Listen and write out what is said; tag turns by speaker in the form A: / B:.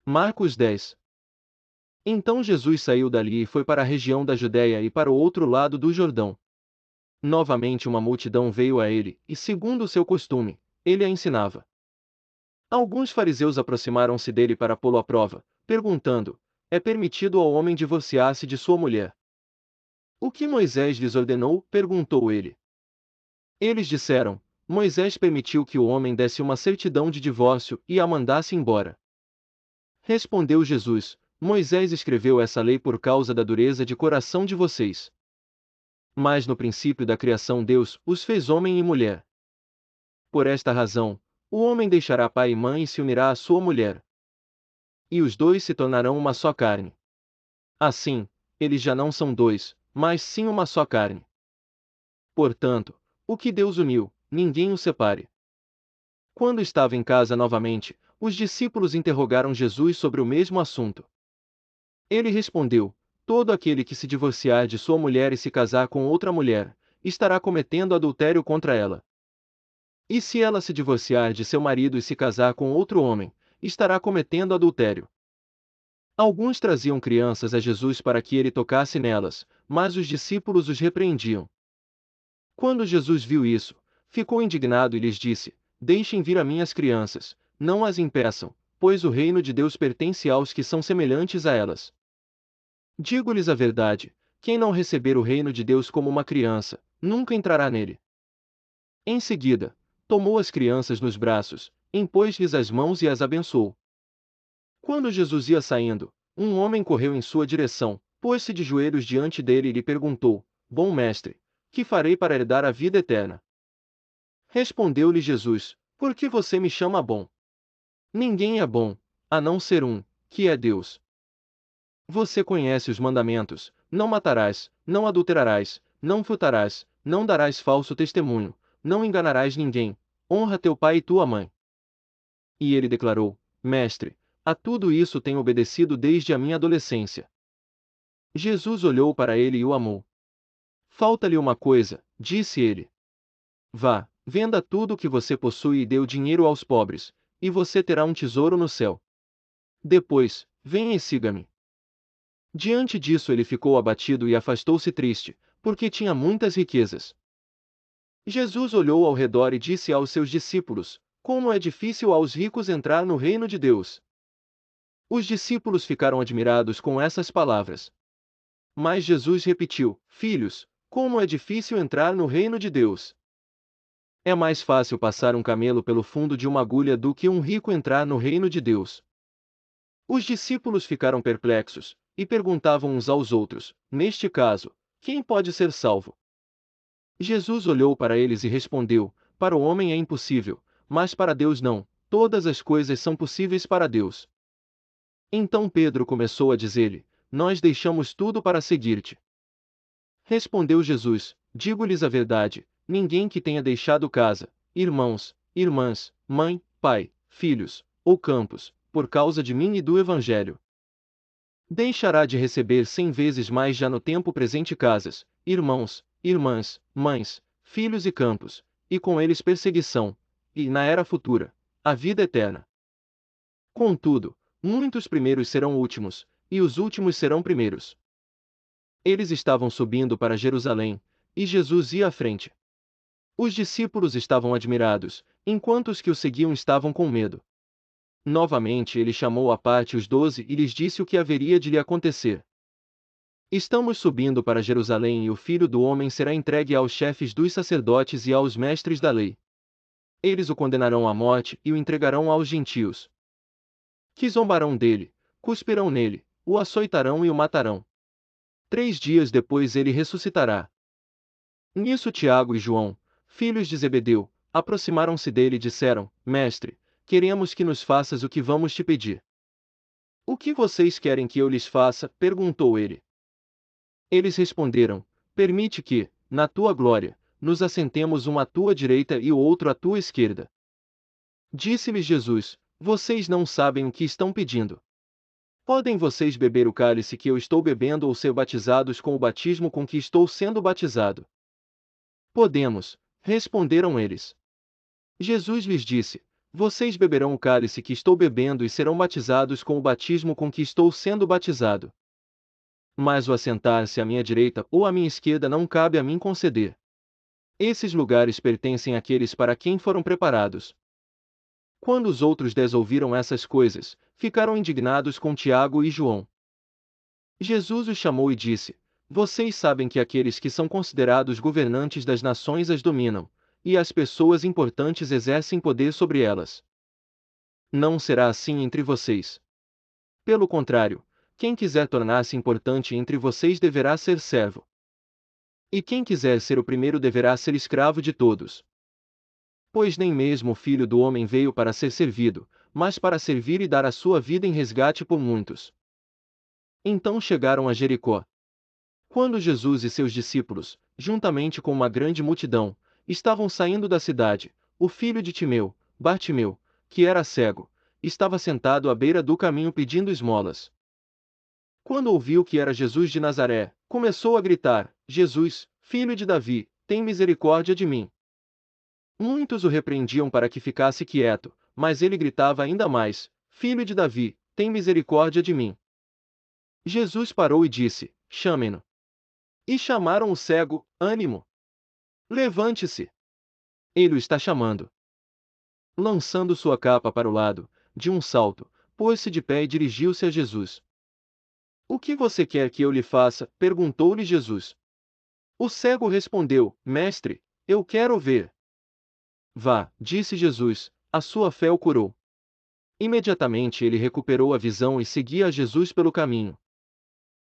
A: Marcos 10. Então Jesus saiu dali e foi para a região da Judéia e para o outro lado do Jordão. Novamente uma multidão veio a ele, e segundo o seu costume, ele a ensinava. Alguns fariseus aproximaram-se dele para pô-lo à prova, perguntando: é permitido ao homem divorciar-se de sua mulher? O que Moisés lhes ordenou? Perguntou ele. Eles disseram: Moisés permitiu que o homem desse uma certidão de divórcio e a mandasse embora. Respondeu Jesus: Moisés escreveu essa lei por causa da dureza de coração de vocês. Mas no princípio da criação Deus os fez homem e mulher. Por esta razão, o homem deixará pai e mãe e se unirá à sua mulher. E os dois se tornarão uma só carne. Assim, eles já não são dois, mas sim uma só carne. Portanto, o que Deus uniu, ninguém o separe. Quando estava em casa novamente, os discípulos interrogaram Jesus sobre o mesmo assunto. Ele respondeu: todo aquele que se divorciar de sua mulher e se casar com outra mulher, estará cometendo adultério contra ela. E se ela se divorciar de seu marido e se casar com outro homem, estará cometendo adultério. Alguns traziam crianças a Jesus para que ele tocasse nelas, mas os discípulos os repreendiam. Quando Jesus viu isso, ficou indignado e lhes disse: deixem vir a mim as crianças, não as impeçam, pois o reino de Deus pertence aos que são semelhantes a elas. Digo-lhes a verdade: quem não receber o reino de Deus como uma criança, nunca entrará nele. Em seguida, tomou as crianças nos braços, impôs-lhes as mãos e as abençoou. Quando Jesus ia saindo, um homem correu em sua direção, pôs-se de joelhos diante dele e lhe perguntou: bom mestre, que farei para herdar a vida eterna? Respondeu-lhe Jesus: por que você me chama bom? Ninguém é bom, a não ser um, que é Deus. Você conhece os mandamentos: não matarás, não adulterarás, não furtarás, não darás falso testemunho, não enganarás ninguém, honra teu pai e tua mãe. E ele declarou: Mestre, a tudo isso tenho obedecido desde a minha adolescência. Jesus olhou para ele e o amou. Falta-lhe uma coisa, disse ele. Vá, venda tudo o que você possui e dê o dinheiro aos pobres, e você terá um tesouro no céu. Depois, venha e siga-me. Diante disso ele ficou abatido e afastou-se triste, porque tinha muitas riquezas. Jesus olhou ao redor e disse aos seus discípulos: como é difícil aos ricos entrar no reino de Deus. Os discípulos ficaram admirados com essas palavras. Mas Jesus repetiu: filhos, como é difícil entrar no reino de Deus. É mais fácil passar um camelo pelo fundo de uma agulha do que um rico entrar no reino de Deus. Os discípulos ficaram perplexos, e perguntavam uns aos outros: neste caso, quem pode ser salvo? Jesus olhou para eles e respondeu: para o homem é impossível, mas para Deus não, todas as coisas são possíveis para Deus. Então Pedro começou a dizer-lhe: nós deixamos tudo para seguir-te. Respondeu Jesus: digo-lhes a verdade, ninguém que tenha deixado casa, irmãos, irmãs, mãe, pai, filhos, ou campos, por causa de mim e do Evangelho, deixará de receber 100 vezes mais já no tempo presente casas, irmãos, irmãs, mães, filhos e campos, e com eles perseguição, e, na era futura, a vida eterna. Contudo, muitos primeiros serão últimos, e os últimos serão primeiros. Eles estavam subindo para Jerusalém, e Jesus ia à frente. Os discípulos estavam admirados, enquanto os que o seguiam estavam com medo. Novamente ele chamou à parte os 12 e lhes disse o que haveria de lhe acontecer. Estamos subindo para Jerusalém e o Filho do Homem será entregue aos chefes dos sacerdotes e aos mestres da lei. Eles o condenarão à morte e o entregarão aos gentios, que zombarão dele, cuspirão nele, o açoitarão e o matarão. 3 dias depois ele ressuscitará. Nisso Tiago e João, filhos de Zebedeu, aproximaram-se dele e disseram: Mestre, queremos que nos faças o que vamos te pedir. O que vocês querem que eu lhes faça? Perguntou ele. Eles responderam: permite que, na tua glória, nos assentemos um à tua direita e o outro à tua esquerda. Disse-lhes Jesus: vocês não sabem o que estão pedindo. Podem vocês beber o cálice que eu estou bebendo ou ser batizados com o batismo com que estou sendo batizado? Podemos, responderam eles. Jesus lhes disse: Vocês beberão o cálice que estou bebendo e serão batizados com o batismo com que estou sendo batizado. Mas o assentar-se à minha direita ou à minha esquerda não cabe a mim conceder. Esses lugares pertencem àqueles para quem foram preparados. Quando os outros 10 ouviram essas coisas, ficaram indignados com Tiago e João. Jesus os chamou e disse: Vocês sabem que aqueles que são considerados governantes das nações as dominam, e as pessoas importantes exercem poder sobre elas. Não será assim entre vocês. Pelo contrário, quem quiser tornar-se importante entre vocês deverá ser servo. E quem quiser ser o primeiro deverá ser escravo de todos. Pois nem mesmo o Filho do Homem veio para ser servido, mas para servir e dar a sua vida em resgate por muitos. Então chegaram a Jericó. Quando Jesus e seus discípulos, juntamente com uma grande multidão, estavam saindo da cidade, o filho de Timeu, Bartimeu, que era cego, estava sentado à beira do caminho pedindo esmolas. Quando ouviu que era Jesus de Nazaré, começou a gritar: Jesus, filho de Davi, tem misericórdia de mim. Muitos o repreendiam para que ficasse quieto, mas ele gritava ainda mais: Filho de Davi, tem misericórdia de mim. Jesus parou e disse: Chamem-no. E chamaram o cego: Ânimo! Levante-se! Ele o está chamando. Lançando sua capa para o lado, de um salto, pôs-se de pé e dirigiu-se a Jesus. O que você quer que eu lhe faça? Perguntou-lhe Jesus. O cego respondeu: Mestre, eu quero ver. Vá, disse Jesus, a sua fé o curou. Imediatamente ele recuperou a visão e seguia a Jesus pelo caminho.